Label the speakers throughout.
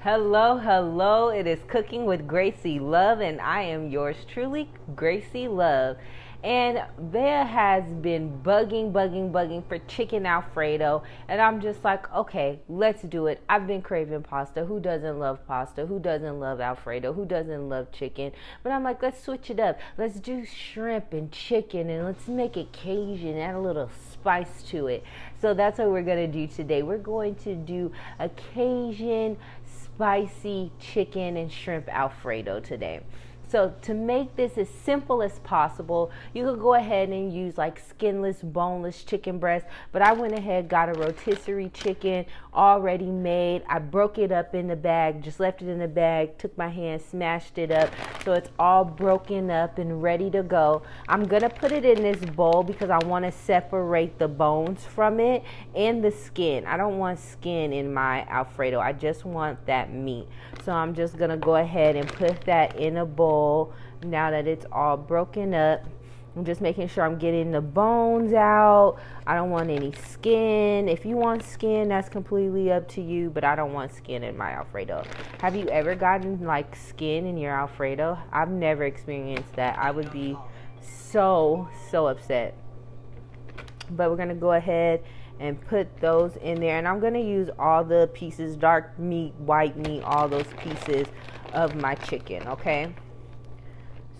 Speaker 1: Hello, hello. It is Cooking with Gracie Love, and I am yours truly, Gracie Love. And Bea has been bugging for chicken Alfredo, and I'm just like, okay, let's do it. I've been craving pasta. Who doesn't love pasta? Who doesn't love Alfredo? Who doesn't love chicken? But I'm like, let's switch it up. Let's do shrimp and chicken, and let's make it Cajun, add a little spice to it. So that's what we're gonna do today. We're going to do a Cajun spicy chicken and shrimp Alfredo today. So to make this as simple as possible, you could go ahead and use like skinless, boneless chicken breast, but I went ahead, got a rotisserie chicken already made. I broke it up in the bag, just left it in the bag, took my hand, smashed it up, so it's all broken up and ready to go. I'm gonna put it in this bowl because I wanna separate the bones from it and the skin. I don't want skin in my Alfredo, I just want that meat. So I'm just gonna go ahead and put that in a bowl. Now that it's all broken up, I'm just making sure I'm getting the bones out. I don't want any skin. If you want skin, that's completely up to you, but I don't want skin in my Alfredo. Have you ever gotten like skin in your Alfredo? I've never experienced that. I would be so upset. But we're gonna go ahead and put those in there, and I'm gonna use all the pieces, dark meat, white meat, all those pieces of my chicken, okay?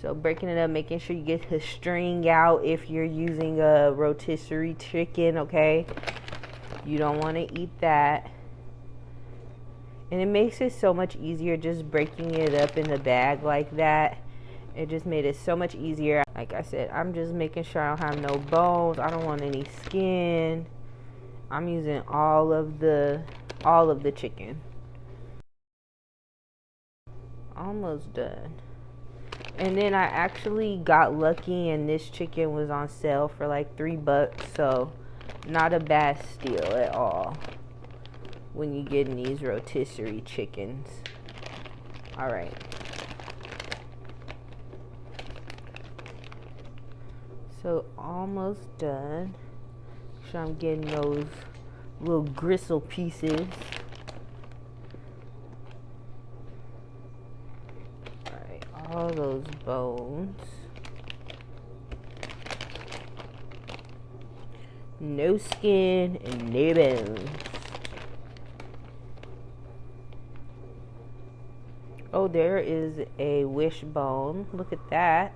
Speaker 1: So breaking it up, making sure you get the string out if you're using a rotisserie chicken, okay? You don't want to eat that. And it makes it so much easier just breaking it up in the bag like that. It just made it so much easier. Like I said, I'm just making sure I don't have no bones. I don't want any skin. I'm using all of the chicken. Almost done. And then I actually got lucky and this chicken was on sale for like $3, so not a bad steal at all when you get in these rotisserie chickens. Alright. So almost done. Make sure I'm getting those little gristle pieces. All those bones. No skin and no bones. Oh, there is a wishbone. Look at that.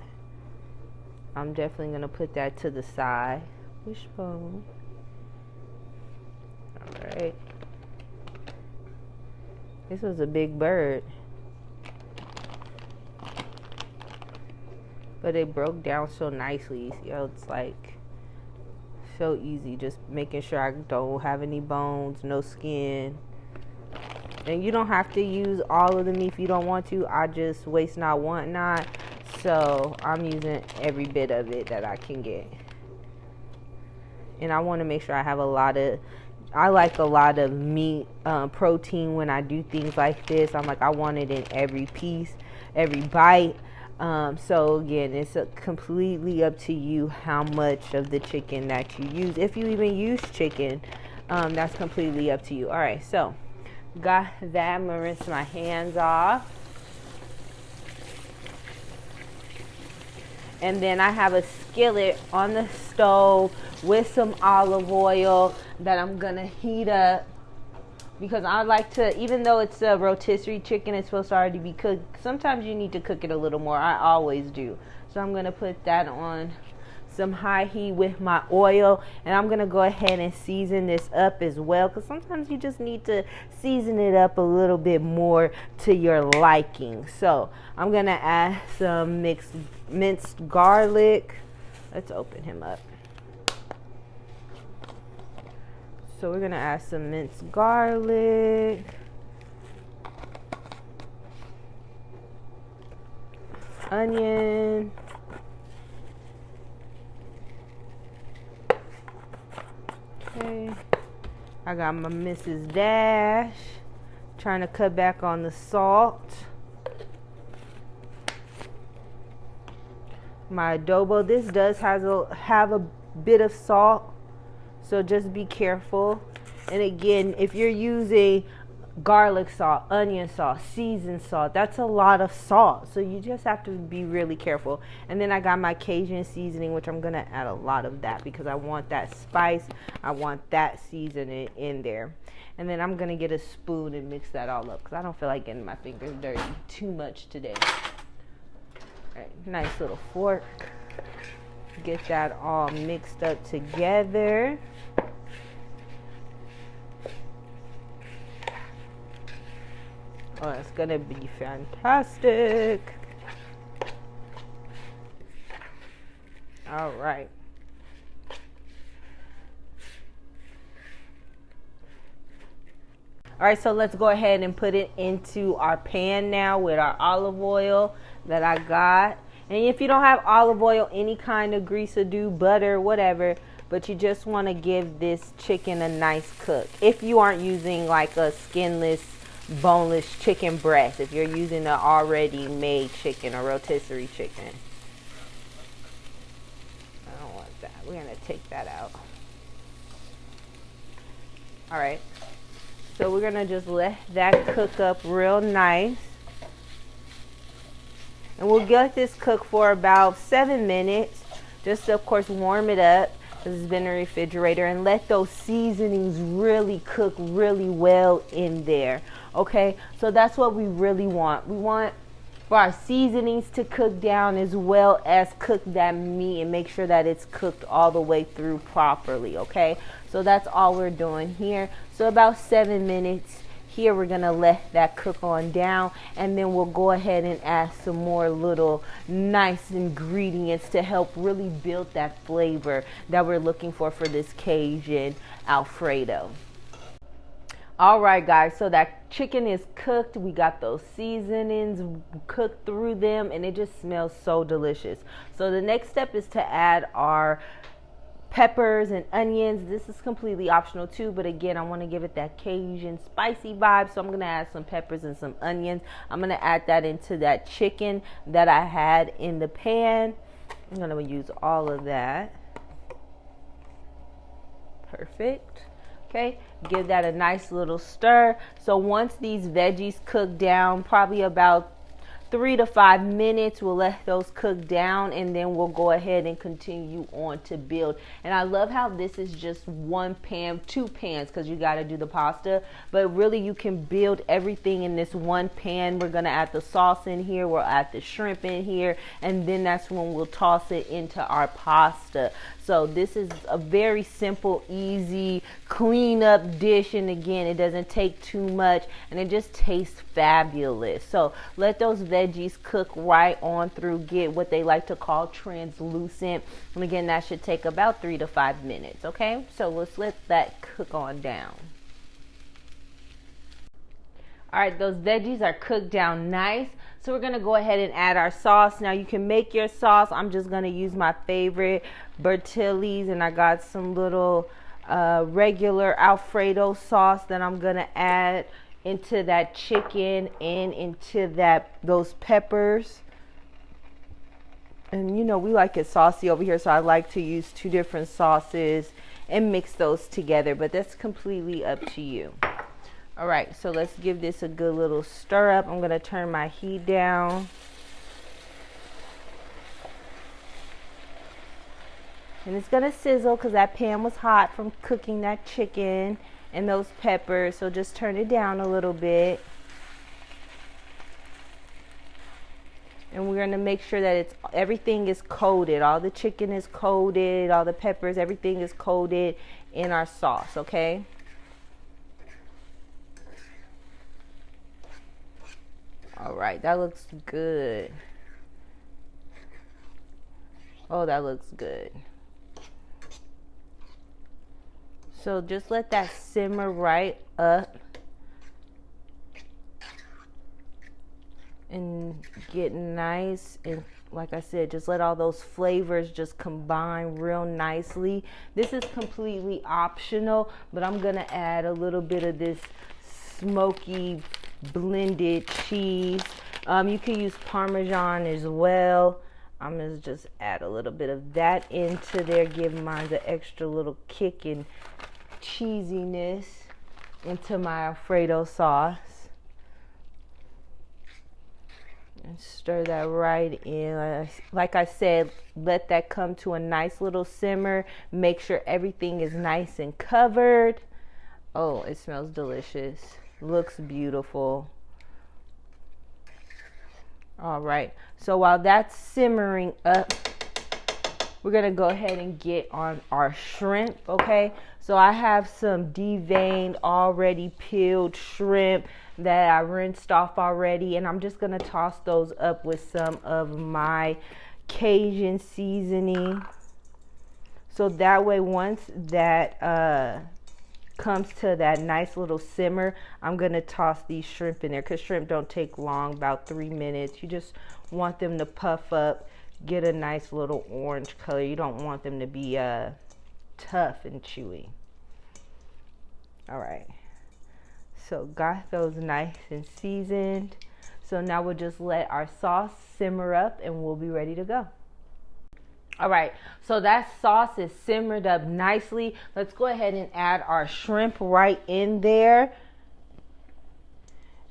Speaker 1: I'm definitely going to put that to the side. Wishbone. Alright. This was a big bird. But it broke down so nicely. You know, it's like so easy. Just making sure I don't have any bones, no skin. And you don't have to use all of the meat if you don't want to. I just waste not, want not. So I'm using every bit of it that I can get. And I want to make sure I have I like a lot of meat, protein when I do things like this. I'm like, I want it in every piece, every bite. So again, it's completely up to you how much of the chicken that you use. If you even use chicken, that's completely up to you. All right, so got that. I'm gonna rinse my hands off. And then I have a skillet on the stove with some olive oil that I'm gonna heat up. Because I like to, even though it's a rotisserie chicken, it's supposed to already be cooked. Sometimes you need to cook it a little more. I always do. So I'm going to put that on some high heat with my oil. And I'm going to go ahead and season this up as well. Because sometimes you just need to season it up a little bit more to your liking. So I'm going to add some minced garlic. Let's open him up. So we're going to add some minced garlic. Onion. Okay. I got my Mrs. Dash. Trying to cut back on the salt. My adobo. This does have a bit of salt. So just be careful. And again, if you're using garlic salt, onion salt, seasoned salt. That's a lot of salt. So you just have to be really careful. And then I got my Cajun seasoning, which I'm going to add a lot of that because I want that spice. I want that seasoning in there. And then I'm going to get a spoon and mix that all up because I don't feel like getting my fingers dirty too much today. All right, nice little fork. Get that all mixed up together. Oh, it's gonna be fantastic. All right. All right, so let's go ahead and put it into our pan now with our olive oil that I got. And if you don't have olive oil, any kind of grease or do, butter, whatever, but you just want to give this chicken a nice cook. If you aren't using like a skinless, boneless chicken breast, if you're using an already made chicken or rotisserie chicken. I don't want that. We're going to take that out. All right. So we're going to just let that cook up real nice. And we'll let this cook for about 7 minutes. Just to, of course, warm it up. This has been in the refrigerator, and let those seasonings really cook really well in there. Okay, so that's what we really want. We want for our seasonings to cook down as well as cook that meat and make sure that it's cooked all the way through properly. Okay, so that's all we're doing here. So about 7 minutes. Here we're gonna let that cook on down, and then we'll go ahead and add some more little nice ingredients to help really build that flavor that we're looking for this Cajun Alfredo. All right, guys, so that chicken is cooked. We got those seasonings cooked through them, and it just smells so delicious. So the next step is to add our peppers and onions. This is completely optional too, but again, I want to give it that Cajun spicy vibe, so I'm going to add some peppers and some onions. I'm going to add that into that chicken that I had in the pan. I'm going to use all of that. Perfect. Okay, give that a nice little stir. So once these veggies cook down, probably about 3 to 5 minutes, we'll let those cook down, and then we'll go ahead and continue on to build. And I love how this is just one pan, 2 pans, because you got to do the pasta, but really you can build everything in this one pan. We're going to add the sauce in here, we'll add the shrimp in here, and then that's when we'll toss it into our pasta. So this is a very simple, easy, clean up dish, and again, it doesn't take too much, and it just tastes fabulous. So let those veggies cook right on through, get what they like to call translucent, and again, that should take about 3 to 5 minutes. Okay, so let's let that cook on down. All right, those veggies are cooked down nice. So we're going to go ahead and add our sauce. Now you can make your sauce. I'm just going to use my favorite Bertilli's, and I got some little regular Alfredo sauce that I'm going to add into that chicken and into those peppers. And you know, we like it saucy over here, so I like to use 2 different sauces and mix those together, but that's completely up to you. All right, so let's give this a good little stir up. I'm going to turn my heat down. And it's going to sizzle because that pan was hot from cooking that chicken and those peppers. So just turn it down a little bit. And we're going to make sure that everything is coated. All the chicken is coated, all the peppers, everything is coated in our sauce, okay? All right, that looks good. Oh, that looks good. So just let that simmer right up and get nice. And like I said, just let all those flavors just combine real nicely. This is completely optional, but I'm gonna add a little bit of this smoky blended cheese. You can use Parmesan as well. I'm gonna just add a little bit of that into there, give mine the extra little kick and cheesiness. into my Alfredo sauce. And stir that right in. Like I said, let that come to a nice little simmer. Make sure everything is nice and covered. Oh, it smells delicious. Looks beautiful. All right. So while that's simmering up, we're going to go ahead and get on our shrimp, okay? So I have some deveined, already peeled shrimp that I rinsed off already, and I'm just going to toss those up with some of my Cajun seasoning. So that way, once that comes to that nice little simmer, I'm going to toss these shrimp in there, because shrimp don't take long, about 3 minutes. You just want them to puff up, get a nice little orange color. You don't want them to be tough and chewy. All right. So got those nice and seasoned. So now we'll just let our sauce simmer up and we'll be ready to go. All right, so that sauce is simmered up nicely. Let's go ahead and add our shrimp right in there.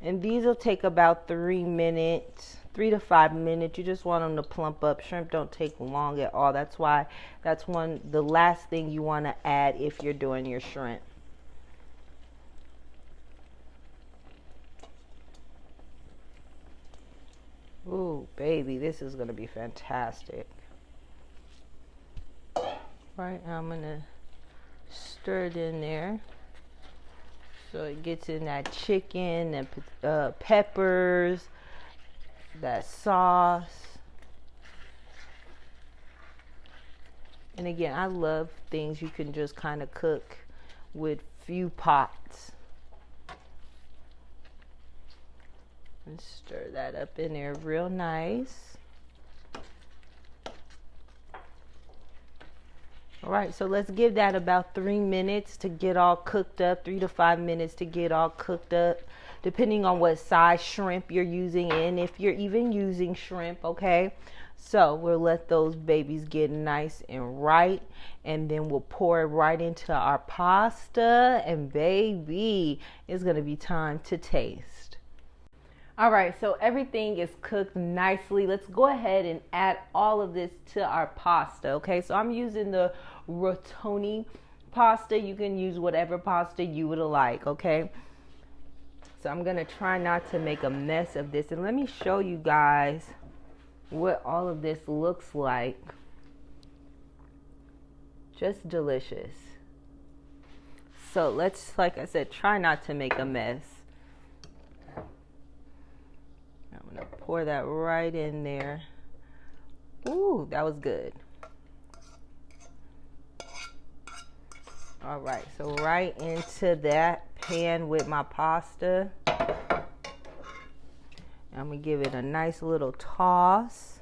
Speaker 1: And these will take about 3 minutes, 3 to 5 minutes. You just want them to plump up. Shrimp don't take long at all. That's why that's the last thing you want to add if you're doing your shrimp. Ooh, baby, this is going to be fantastic. Right, I'm going to stir it in there so it gets in that chicken and peppers, that sauce. And again, I love things you can just kind of cook with few pots. And stir that up in there real nice. All right, so let's give that about 3 minutes to get all cooked up, 3 to 5 minutes to get all cooked up, depending on what size shrimp you're using and if you're even using shrimp, okay? So we'll let those babies get nice and right, and then we'll pour it right into our pasta, and baby, it's gonna be time to taste. All right, so everything is cooked nicely. Let's go ahead and add all of this to our pasta, okay? So I'm using the rotoni pasta. You can use whatever pasta you would like, okay? So I'm gonna try not to make a mess of this, and let me show you guys what all of this looks like. Just delicious. So let's, like I said, try not to make a mess. I'm gonna pour that right in there. Ooh, that was good. All right, so right into that pan with my pasta. I'm gonna give it a nice little toss.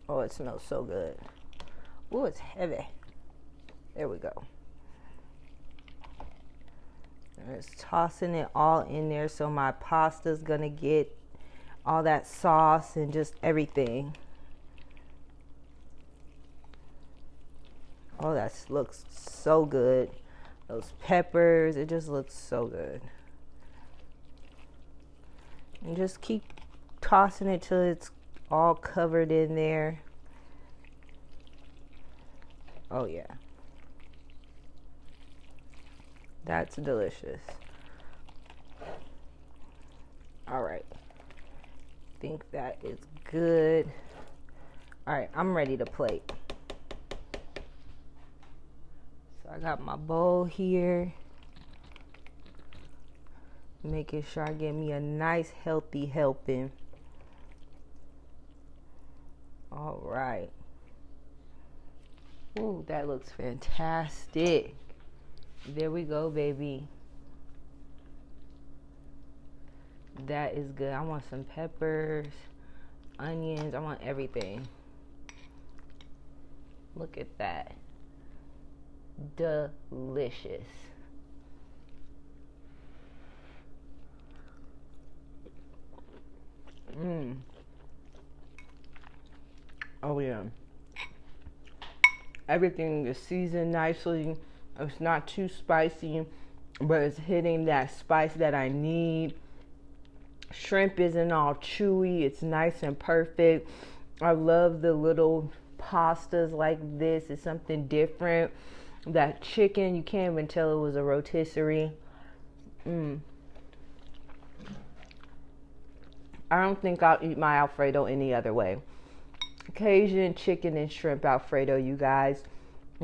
Speaker 1: Oh, it smells so good. Ooh, it's heavy. There we go. Just tossing it all in there so my pasta's gonna get all that sauce and just everything. Oh, that looks so good. Those peppers, it just looks so good. And just keep tossing it till it's all covered in there. Oh yeah. That's delicious. All right. I think that is good. All right, I'm ready to plate. So I got my bowl here. Making sure I get me a nice healthy helping. All right. Ooh, that looks fantastic. There we go, baby. That is good. I want some peppers, onions. I want everything. Look at that. Delicious. Oh yeah. Everything is seasoned nicely. It's not too spicy, but it's hitting that spice that I need. Shrimp isn't all chewy. It's nice and perfect. I love the little pastas like this. It's something different. That chicken, you can't even tell it was a rotisserie. I don't think I'll eat my Alfredo any other way. Cajun chicken and shrimp Alfredo, you guys.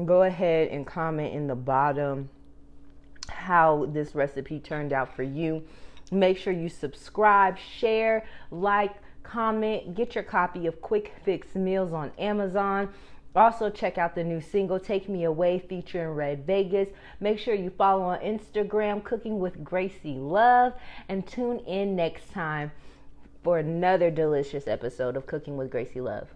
Speaker 1: Go ahead and comment in the bottom how this recipe turned out for you. Make sure you subscribe, share, like, comment. Get your copy of Quick Fix Meals on Amazon. Also, check out the new single, Take Me Away, featuring Red Vegas. Make sure you follow on Instagram, Cooking with Gracie Love. And tune in next time for another delicious episode of Cooking with Gracie Love.